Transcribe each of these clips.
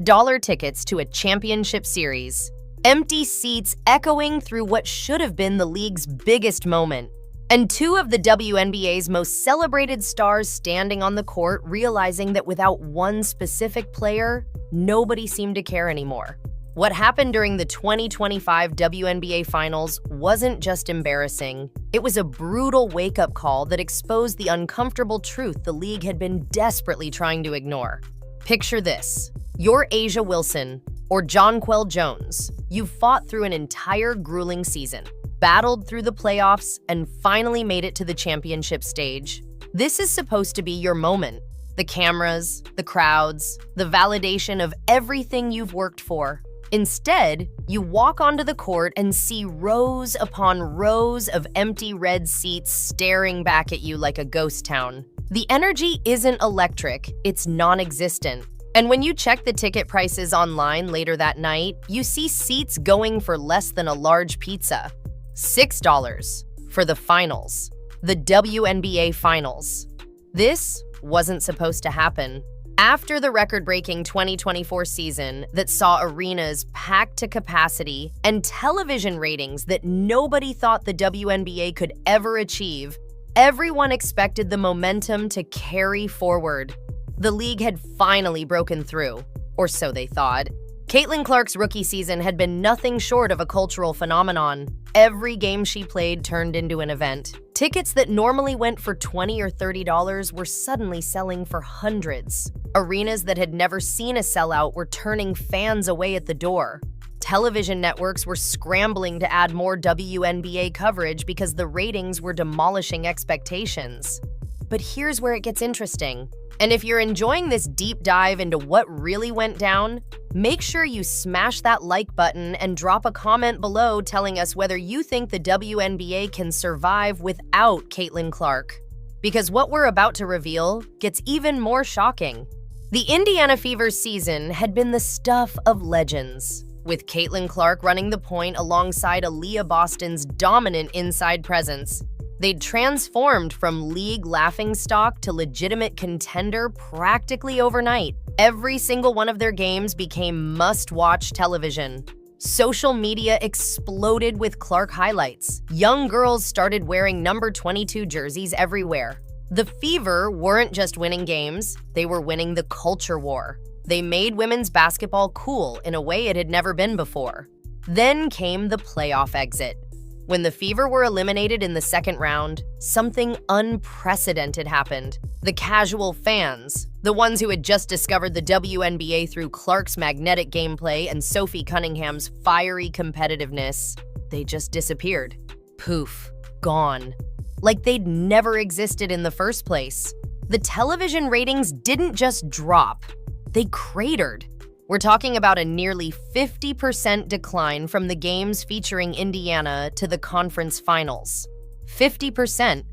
$6 tickets to a championship series. Empty seats echoing through what should have been the league's biggest moment. And two of the WNBA's most celebrated stars standing on the court, realizing that without one specific player, nobody seemed to care anymore. What happened during the 2025 WNBA Finals wasn't just embarrassing. It was a brutal wake-up call that exposed the uncomfortable truth the league had been desperately trying to ignore. Picture this. You're A'ja Wilson or Jonquel Jones. You've fought through an entire grueling season, battled through the playoffs, and finally made it to the championship stage. This is supposed to be your moment. The cameras, the crowds, the validation of everything you've worked for. Instead, you walk onto the court and see rows upon rows of empty red seats staring back at you like a ghost town. The energy isn't electric, it's non-existent. And when you check the ticket prices online later that night, you see seats going for less than a large pizza. $6 for the finals, the WNBA Finals. This wasn't supposed to happen. After the record-breaking 2024 season that saw arenas packed to capacity and television ratings that nobody thought the WNBA could ever achieve, everyone expected the momentum to carry forward. The league had finally broken through, or so they thought. Caitlin Clark's rookie season had been nothing short of a cultural phenomenon. Every game she played turned into an event. Tickets that normally went for $20 or $30 were suddenly selling for hundreds. Arenas that had never seen a sellout were turning fans away at the door. Television networks were scrambling to add more WNBA coverage because the ratings were demolishing expectations. But here's where it gets interesting. And if you're enjoying this deep dive into what really went down, make sure you smash that like button and drop a comment below telling us whether you think the WNBA can survive without Caitlin Clark. Because what we're about to reveal gets even more shocking. The Indiana Fever's season had been the stuff of legends, with Caitlin Clark running the point alongside Aaliyah Boston's dominant inside presence. They'd transformed from league laughingstock to legitimate contender practically overnight. Every single one of their games became must-watch television. Social media exploded with Clark highlights. Young girls started wearing number 22 jerseys everywhere. The Fever weren't just winning games, they were winning the culture war. They made women's basketball cool in a way it had never been before. Then came the playoff exit. When the Fever were eliminated in the second round, something unprecedented happened. The casual fans, the ones who had just discovered the WNBA through Clark's magnetic gameplay and Sophie Cunningham's fiery competitiveness, they just disappeared. Poof, gone. Like they'd never existed in the first place. The television ratings didn't just drop, they cratered. We're talking about a nearly 50% decline from the games featuring Indiana to the conference finals. 50%.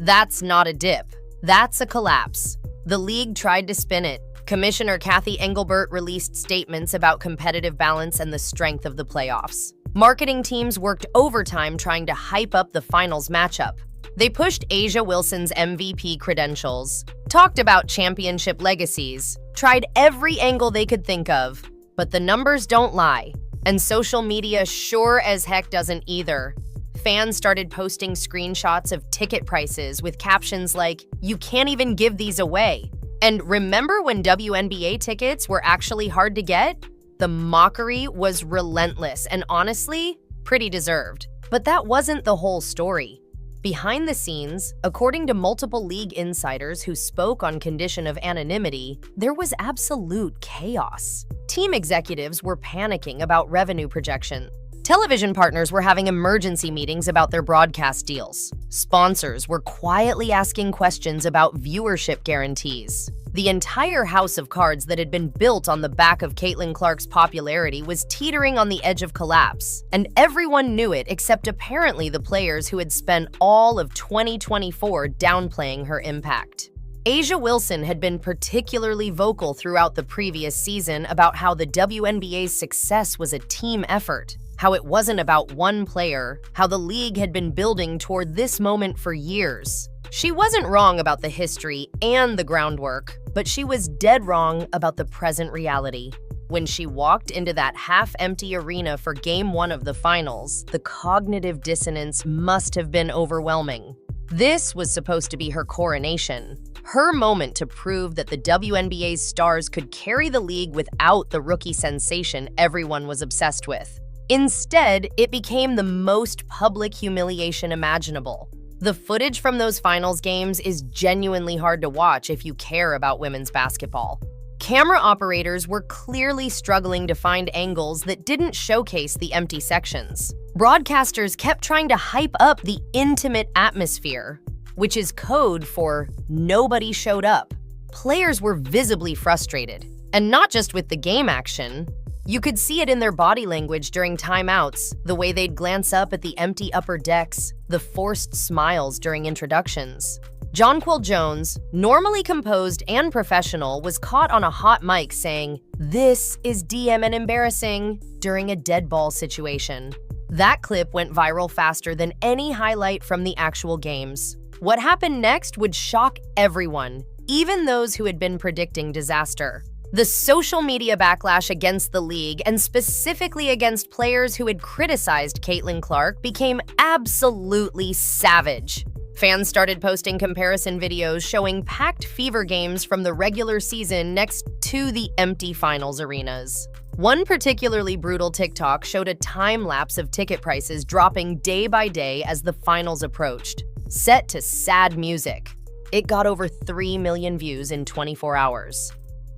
That's not a dip. That's a collapse. The league tried to spin it. Commissioner Kathy Engelbert released statements about competitive balance and the strength of the playoffs. Marketing teams worked overtime trying to hype up the finals matchup. They pushed A'ja Wilson's MVP credentials, talked about championship legacies, tried every angle they could think of, but the numbers don't lie, and social media sure as heck doesn't either. Fans started posting screenshots of ticket prices with captions like, "You can't even give these away." And remember when WNBA tickets were actually hard to get? The mockery was relentless and honestly, pretty deserved. But that wasn't the whole story. Behind the scenes, according to multiple league insiders who spoke on condition of anonymity, there was absolute chaos. Team executives were panicking about revenue projection. Television partners were having emergency meetings about their broadcast deals. Sponsors were quietly asking questions about viewership guarantees. The entire house of cards that had been built on the back of Caitlin Clark's popularity was teetering on the edge of collapse, and everyone knew it except apparently the players who had spent all of 2024 downplaying her impact. A'ja Wilson had been particularly vocal throughout the previous season about how the WNBA's success was a team effort, how it wasn't about one player, how the league had been building toward this moment for years. She wasn't wrong about the history and the groundwork, but she was dead wrong about the present reality. When she walked into that half-empty arena for Game 1 of the finals, the cognitive dissonance must have been overwhelming. This was supposed to be her coronation, her moment to prove that the WNBA's stars could carry the league without the rookie sensation everyone was obsessed with. Instead, it became the most public humiliation imaginable. The footage from those finals games is genuinely hard to watch if you care about women's basketball. Camera operators were clearly struggling to find angles that didn't showcase the empty sections. Broadcasters kept trying to hype up the intimate atmosphere, which is code for nobody showed up. Players were visibly frustrated, and not just with the game action. You could see it in their body language during timeouts, the way they'd glance up at the empty upper decks, the forced smiles during introductions. Jonquel Jones, normally composed and professional, was caught on a hot mic saying, "This is DM and embarrassing," during a dead ball situation. That clip went viral faster than any highlight from the actual games. What happened next would shock everyone, even those who had been predicting disaster. The social media backlash against the league, and specifically against players who had criticized Caitlin Clark, became absolutely savage. Fans started posting comparison videos showing packed Fever games from the regular season next to the empty finals arenas. One particularly brutal TikTok showed a time-lapse of ticket prices dropping day by day as the finals approached, set to sad music. It got over 3 million views in 24 hours.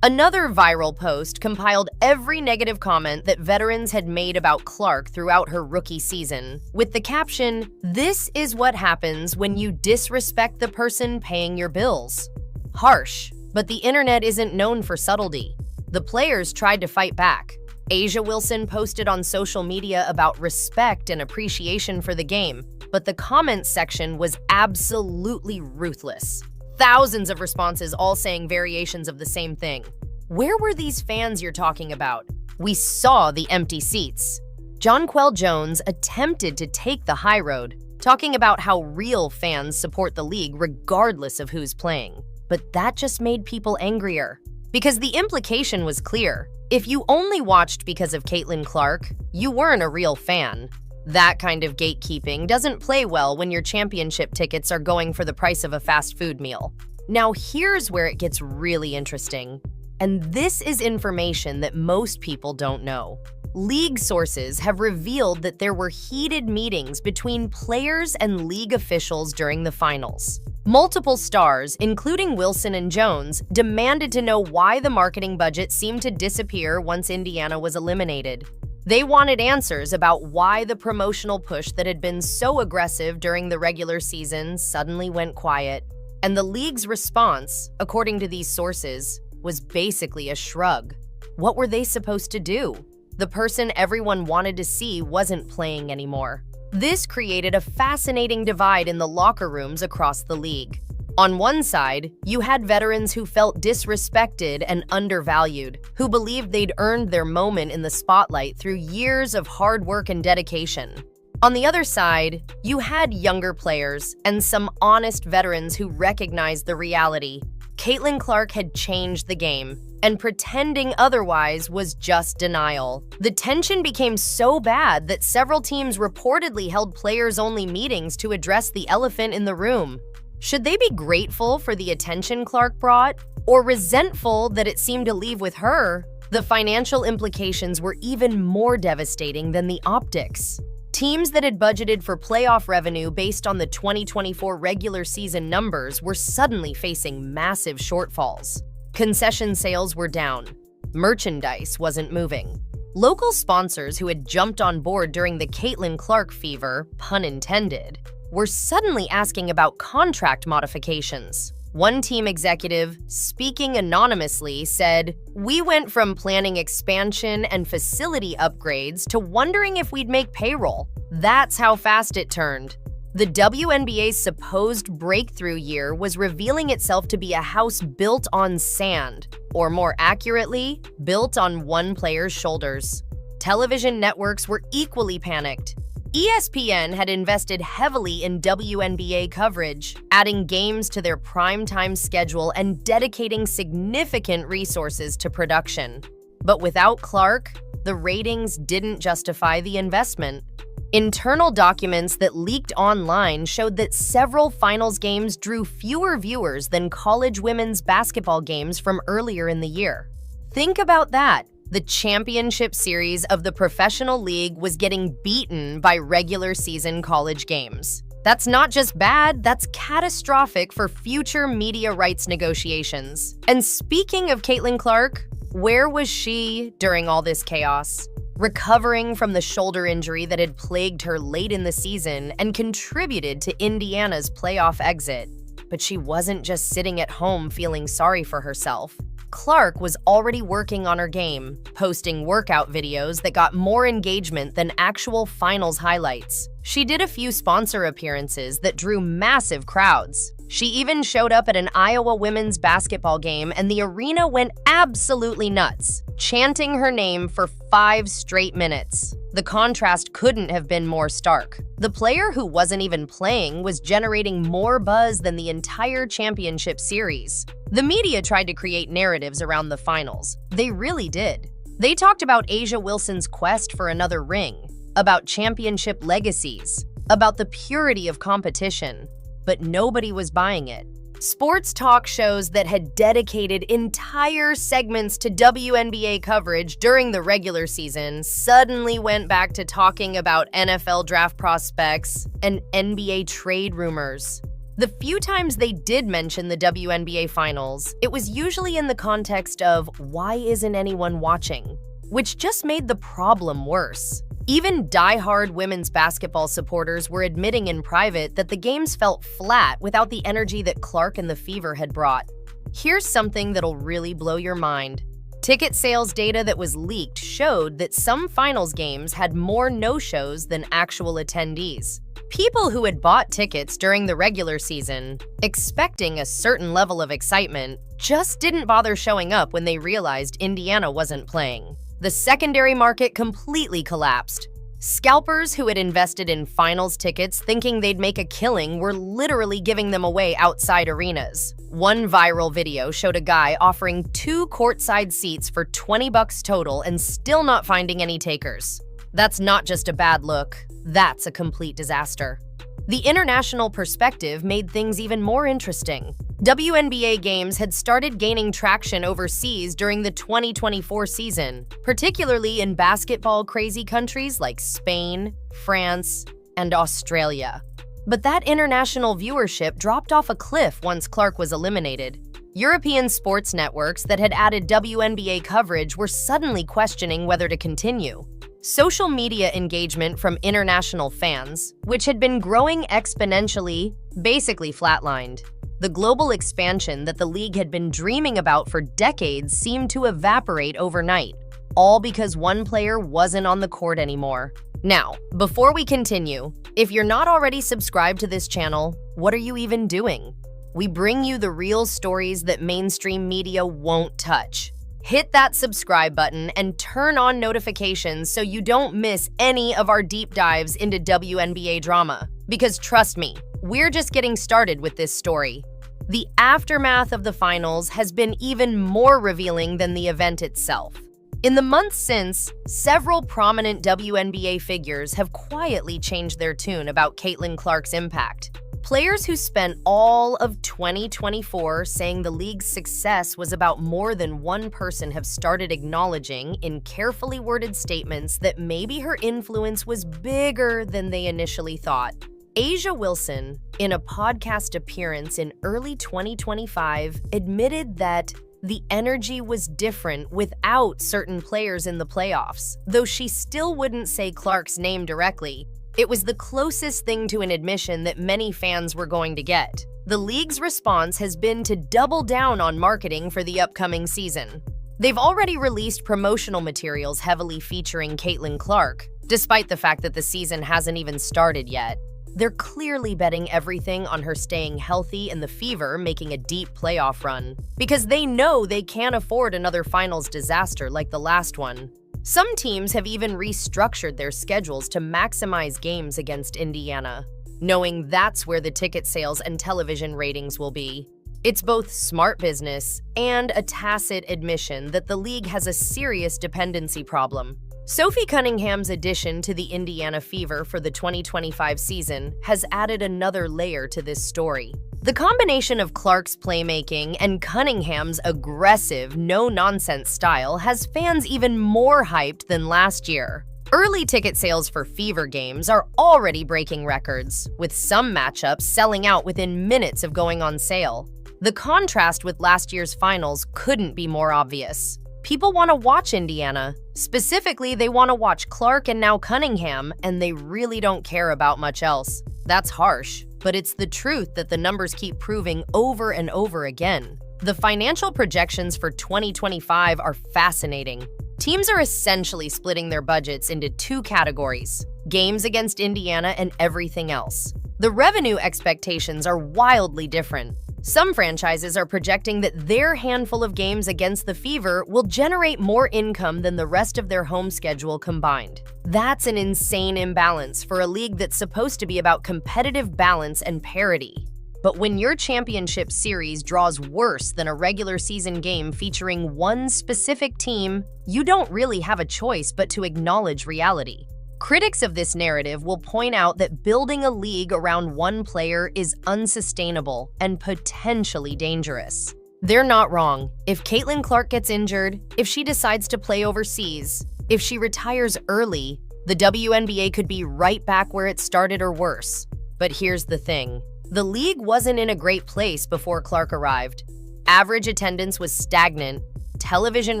Another viral post compiled every negative comment that veterans had made about Clark throughout her rookie season, with the caption, "This is what happens when you disrespect the person paying your bills." Harsh, but the internet isn't known for subtlety. The players tried to fight back. A'ja Wilson posted on social media about respect and appreciation for the game, but the comments section was absolutely ruthless. Thousands of responses all saying variations of the same thing. Where were these fans you're talking about? We saw the empty seats. Jonquel Jones attempted to take the high road, talking about how real fans support the league regardless of who's playing. But that just made people angrier. Because the implication was clear. If you only watched because of Caitlin Clark, you weren't a real fan. That kind of gatekeeping doesn't play well when your championship tickets are going for the price of a fast food meal. Now here's where it gets really interesting. And this is information that most people don't know. League sources have revealed that there were heated meetings between players and league officials during the finals. Multiple stars, including Wilson and Jones, demanded to know why the marketing budget seemed to disappear once Indiana was eliminated. They wanted answers about why the promotional push that had been so aggressive during the regular season suddenly went quiet. And the league's response, according to these sources, was basically a shrug. What were they supposed to do? The person everyone wanted to see wasn't playing anymore. This created a fascinating divide in the locker rooms across the league. On one side, you had veterans who felt disrespected and undervalued, who believed they'd earned their moment in the spotlight through years of hard work and dedication. On the other side, you had younger players and some honest veterans who recognized the reality. Caitlin Clark had changed the game, and pretending otherwise was just denial. The tension became so bad that several teams reportedly held players-only meetings to address the elephant in the room. Should they be grateful for the attention Clark brought, or resentful that it seemed to leave with her? The financial implications were even more devastating than the optics. Teams that had budgeted for playoff revenue based on the 2024 regular season numbers were suddenly facing massive shortfalls. Concession sales were down. Merchandise wasn't moving. Local sponsors who had jumped on board during the Caitlin Clark fever, pun intended, were suddenly asking about contract modifications. One team executive, speaking anonymously, said, "We went from planning expansion and facility upgrades to wondering if we'd make payroll. That's how fast it turned." The WNBA's supposed breakthrough year was revealing itself to be a house built on sand, or more accurately, built on one player's shoulders. Television networks were equally panicked. ESPN had invested heavily in WNBA coverage, adding games to their primetime schedule and dedicating significant resources to production. But without Clark, the ratings didn't justify the investment. Internal documents that leaked online showed that several finals games drew fewer viewers than college women's basketball games from earlier in the year. Think about that. The championship series of the professional league was getting beaten by regular season college games. That's not just bad, that's catastrophic for future media rights negotiations. And speaking of Caitlin Clark, where was she during all this chaos? Recovering from the shoulder injury that had plagued her late in the season and contributed to Indiana's playoff exit. But she wasn't just sitting at home feeling sorry for herself. Clark was already working on her game, posting workout videos that got more engagement than actual finals highlights. She did a few sponsor appearances that drew massive crowds. She even showed up at an Iowa women's basketball game and the arena went absolutely nuts, chanting her name for 5 straight minutes. The contrast couldn't have been more stark. The player who wasn't even playing was generating more buzz than the entire championship series. The media tried to create narratives around the finals. They really did. They talked about A'ja Wilson's quest for another ring, about championship legacies, about the purity of competition, but nobody was buying it. Sports talk shows that had dedicated entire segments to WNBA coverage during the regular season suddenly went back to talking about NFL draft prospects and NBA trade rumors. The few times they did mention the WNBA Finals, it was usually in the context of why isn't anyone watching, which just made the problem worse. Even die-hard women's basketball supporters were admitting in private that the games felt flat without the energy that Clark and the Fever had brought. Here's something that'll really blow your mind. Ticket sales data that was leaked showed that some finals games had more no-shows than actual attendees. People who had bought tickets during the regular season, expecting a certain level of excitement, just didn't bother showing up when they realized Indiana wasn't playing. The secondary market completely collapsed. Scalpers who had invested in finals tickets thinking they'd make a killing were literally giving them away outside arenas. One viral video showed a guy offering 2 courtside seats for $20 total and still not finding any takers. That's not just a bad look, that's a complete disaster. The international perspective made things even more interesting. WNBA games had started gaining traction overseas during the 2024 season, particularly in basketball-crazy countries like Spain, France, and Australia. But that international viewership dropped off a cliff once Clark was eliminated. European sports networks that had added WNBA coverage were suddenly questioning whether to continue. Social media engagement from international fans, which had been growing exponentially, basically flatlined. The global expansion that the league had been dreaming about for decades seemed to evaporate overnight, all because one player wasn't on the court anymore. Now, before we continue, if you're not already subscribed to this channel, what are you even doing? We bring you the real stories that mainstream media won't touch. Hit that subscribe button and turn on notifications so you don't miss any of our deep dives into WNBA drama. Because trust me, we're just getting started with this story. The aftermath of the finals has been even more revealing than the event itself. In the months since, several prominent WNBA figures have quietly changed their tune about Caitlin Clark's impact. Players who spent all of 2024 saying the league's success was about more than one person have started acknowledging in carefully worded statements that maybe her influence was bigger than they initially thought. A'ja Wilson, in a podcast appearance in early 2025, admitted that the energy was different without certain players in the playoffs, though she still wouldn't say Clark's name directly. It was the closest thing to an admission that many fans were going to get. The league's response has been to double down on marketing for the upcoming season. They've already released promotional materials heavily featuring Caitlin Clark, despite the fact that the season hasn't even started yet. They're clearly betting everything on her staying healthy and the Fever making a deep playoff run, because they know they can't afford another finals disaster like the last one. Some teams have even restructured their schedules to maximize games against Indiana, knowing that's where the ticket sales and television ratings will be. It's both smart business and a tacit admission that the league has a serious dependency problem. Sophie Cunningham's addition to the Indiana Fever for the 2025 season has added another layer to this story. The combination of Clark's playmaking and Cunningham's aggressive, no-nonsense style has fans even more hyped than last year. Early ticket sales for Fever games are already breaking records, with some matchups selling out within minutes of going on sale. The contrast with last year's finals couldn't be more obvious. People want to watch Indiana. Specifically, they want to watch Clark and now Cunningham, and they really don't care about much else. That's harsh, but it's the truth that the numbers keep proving over and over again. The financial projections for 2025 are fascinating. Teams are essentially splitting their budgets into two categories: games against Indiana and everything else. The revenue expectations are wildly different. Some franchises are projecting that their handful of games against the Fever will generate more income than the rest of their home schedule combined. That's an insane imbalance for a league that's supposed to be about competitive balance and parity. But when your championship series draws worse than a regular season game featuring one specific team, you don't really have a choice but to acknowledge reality. Critics of this narrative will point out that building a league around one player is unsustainable and potentially dangerous. They're not wrong. If Caitlin Clark gets injured, if she decides to play overseas, if she retires early, the WNBA could be right back where it started or worse. But here's the thing. The league wasn't in a great place before Clark arrived. Average attendance was stagnant, television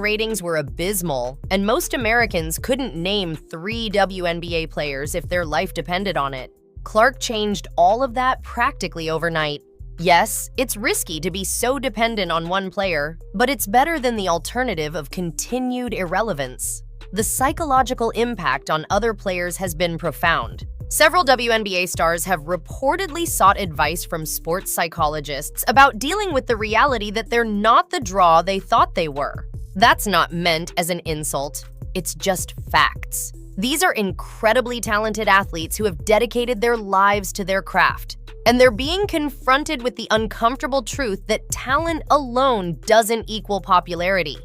ratings were abysmal, and most Americans couldn't name 3 WNBA players if their life depended on it. Clark changed all of that practically overnight. Yes, it's risky to be so dependent on one player, but it's better than the alternative of continued irrelevance. The psychological impact on other players has been profound. Several WNBA stars have reportedly sought advice from sports psychologists about dealing with the reality that they're not the draw they thought they were. That's not meant as an insult. It's just facts. These are incredibly talented athletes who have dedicated their lives to their craft, and they're being confronted with the uncomfortable truth that talent alone doesn't equal popularity.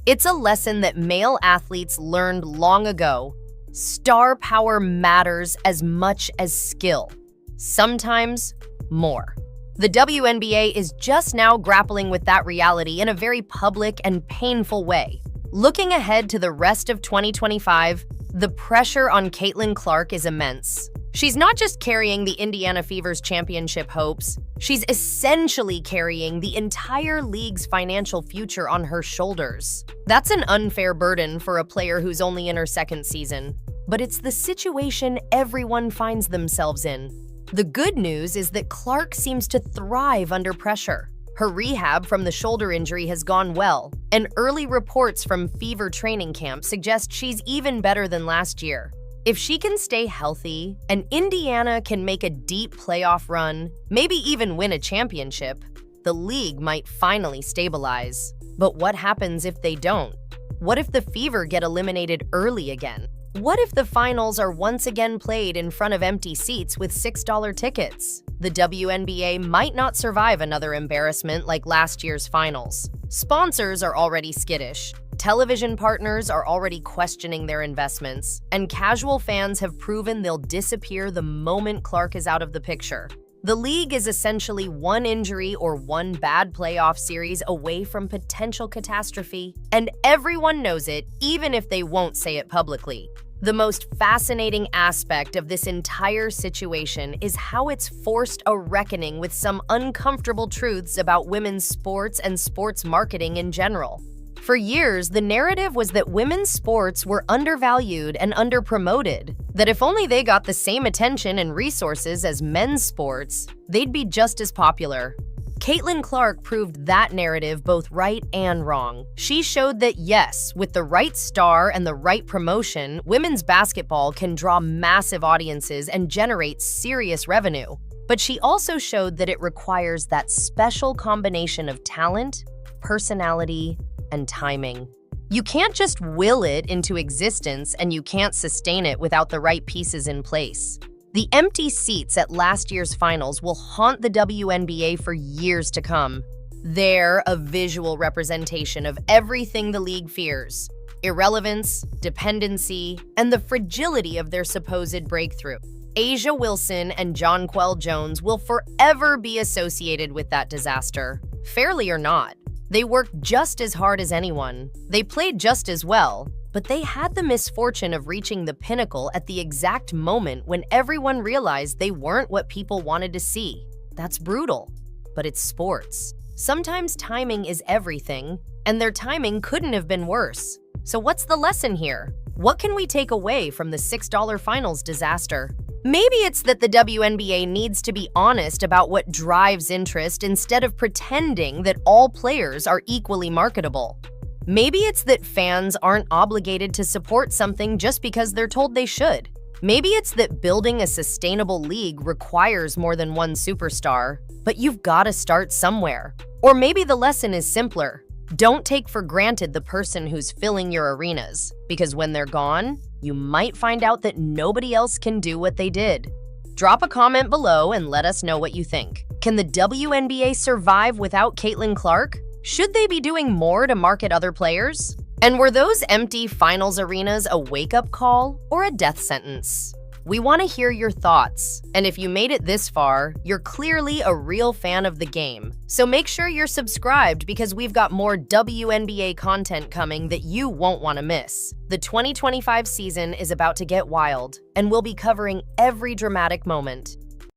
It's a lesson that male athletes learned long ago. Star power matters as much as skill, sometimes more. The WNBA is just now grappling with that reality in a very public and painful way. Looking ahead to the rest of 2025, the pressure on Caitlin Clark is immense. She's not just carrying the Indiana Fever's championship hopes, she's essentially carrying the entire league's financial future on her shoulders. That's an unfair burden for a player who's only in her second season, but it's the situation everyone finds themselves in. The good news is that Clark seems to thrive under pressure. Her rehab from the shoulder injury has gone well, and early reports from Fever training camp suggest she's even better than last year. If she can stay healthy, and Indiana can make a deep playoff run, maybe even win a championship, the league might finally stabilize. But what happens if they don't? What if the Fever get eliminated early again? What if the finals are once again played in front of empty seats with $6 tickets? The WNBA might not survive another embarrassment like last year's finals. Sponsors are already skittish. Television partners are already questioning their investments, and casual fans have proven they'll disappear the moment Clark is out of the picture. The league is essentially one injury or one bad playoff series away from potential catastrophe, and everyone knows it, even if they won't say it publicly. The most fascinating aspect of this entire situation is how it's forced a reckoning with some uncomfortable truths about women's sports and sports marketing in general. For years, the narrative was that women's sports were undervalued and underpromoted, that if only they got the same attention and resources as men's sports, they'd be just as popular. Caitlin Clark proved that narrative both right and wrong. She showed that yes, with the right star and the right promotion, women's basketball can draw massive audiences and generate serious revenue. But she also showed that it requires that special combination of talent, personality, and timing. You can't just will it into existence, and you can't sustain it without the right pieces in place. The empty seats at last year's finals will haunt the WNBA for years to come. They're a visual representation of everything the league fears: irrelevance, dependency, and the fragility of their supposed breakthrough. A'ja Wilson and Jonquel Jones will forever be associated with that disaster, fairly or not. They worked just as hard as anyone. They played just as well, but they had the misfortune of reaching the pinnacle at the exact moment when everyone realized they weren't what people wanted to see. That's brutal, but it's sports. Sometimes timing is everything, and their timing couldn't have been worse. So what's the lesson here? What can we take away from the $6 Finals disaster? Maybe it's that the WNBA needs to be honest about what drives interest instead of pretending that all players are equally marketable. Maybe it's that fans aren't obligated to support something just because they're told they should. Maybe it's that building a sustainable league requires more than one superstar, but you've got to start somewhere. Or maybe the lesson is simpler. Don't take for granted the person who's filling your arenas, because when they're gone, you might find out that nobody else can do what they did. Drop a comment below and let us know what you think. Can the WNBA survive without Caitlin Clark? Should they be doing more to market other players? And were those empty finals arenas a wake-up call or a death sentence? We want to hear your thoughts, and if you made it this far, you're clearly a real fan of the game. So make sure you're subscribed because we've got more WNBA content coming that you won't want to miss. The 2025 season is about to get wild, and we'll be covering every dramatic moment.